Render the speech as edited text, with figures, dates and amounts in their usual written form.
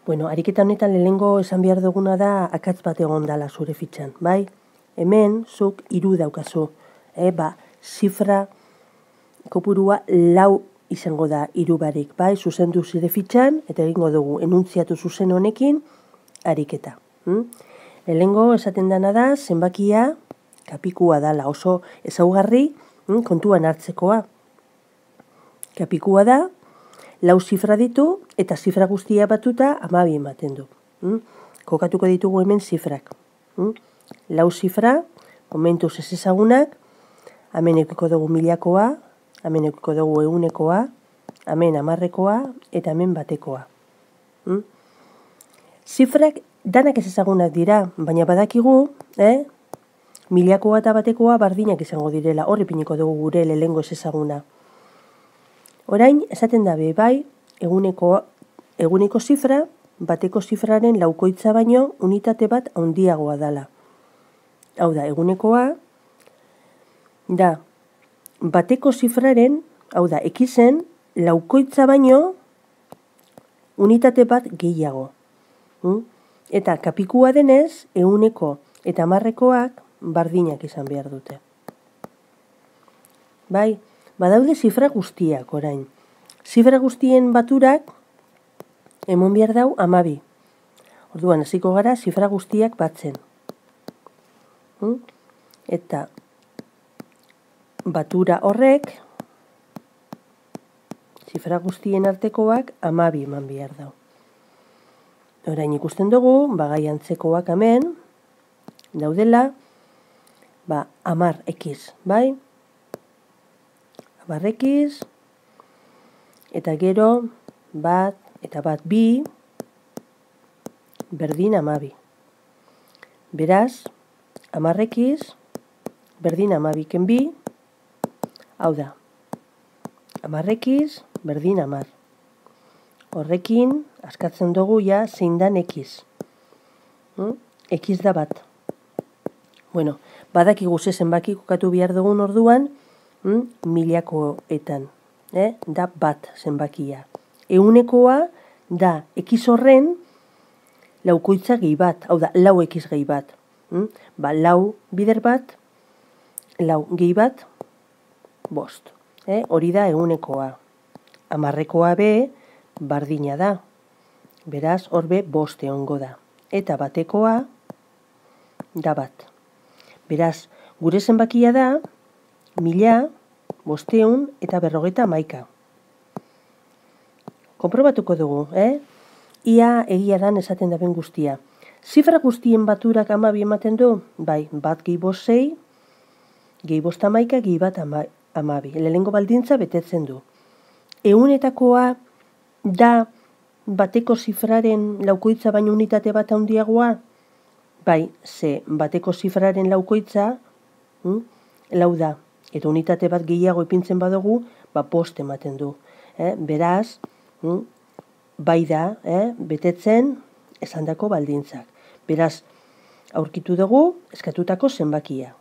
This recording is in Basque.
Bueno, ariketa honetan lehenengo esan behar duguna da akatz bat egon dala zure fitxan, bai? Hemen, zuk 3 daukazu. Zifra kopurua 4 izango da 3 barik, bai? Zuzendu zure fitxan, eta egingo dugu enuntziatu zuzen honekin ariketa. Lehenengo esaten dana da, zenbakia kapikua dala, oso ezaugarri kontuan hartzekoa. Kapikua da, 4 zifra ditu, eta zifra guztia batuta 12 ematen du. Kokatuko ditugu hemen zifrak. 4 zifra, momentuz ez ezagunak, hemen eukiko dugu milakoa, hemen eukiko dugu ehunekoa, hemen 10ekoa, eta hemen batekoa. Zifrak danak ez ezagunak dira, baina badakigu, milakoa eta batekoa bardinak izango direla, horri piniko dugu gure lehengo ez ezaguna. Orain, esaten da bai, eguneko zifra, bateko zifraren laukoitza baino unitate bat handiagoa dala. Hau da, egunekoa da bateko zifraren, hau da, ekizen laukoitza baino unitate bat gehiago. Eta kapikua denez, ehuneko eta 10ekoak bardinak izan behar dute. Bai, badaude zifra guztiak orain. Zifra guztien baturak emon behar dau 12. Orduan, hasiko gara zifra guztiak batzen. Eta batura horrek, zifra guztien artekoak 12 eman behar dau. Orain ikusten dugu, gai antzekoak hemen, daudela, 10x, bai? 10x, eta gero, bat, eta bat bi, berdin 12. Beraz, 10x, berdin 12 ken bi, hau da, 10x, berdin 10. Horrekin, askatzen dugu ja zein dan x. X da bat. Bueno, badakigu ze zenbaki kokatu behar dugun orduan, milakoetan. Da bat zenbakia. Ehunekoa da x horren laukoitza gehi bat. Hau da, 4x gehi bat. 4 bider bat, 4 gehi bat, 5. Hori da ehunekoa. 10ekoa be, bardina da. Beraz, hor be 5 egongo da. Eta batekoa da bat. Beraz, gure zenbakia da, 1500 eta 51. Konprobatuko dugu, Ia egia dan esaten da ben guztia. Zifra guztien baturak 12 ematen du? Bai, bat gehi 5, 6, gehi 5, 11, gehi bat 12. Lehenengo baldintza betetzen du. Ehunetakoa da bateko zifraren laukoitza baino unitate bat handiagoa? Bai, ze bateko zifraren laukoitza 4 da. Eta unitate bat gehiago ipintzen badugu, 5 ematen du. Beraz, bai da, betetzen esandako baldintzak. Beraz, aurkitu dugu eskatutako zenbakia.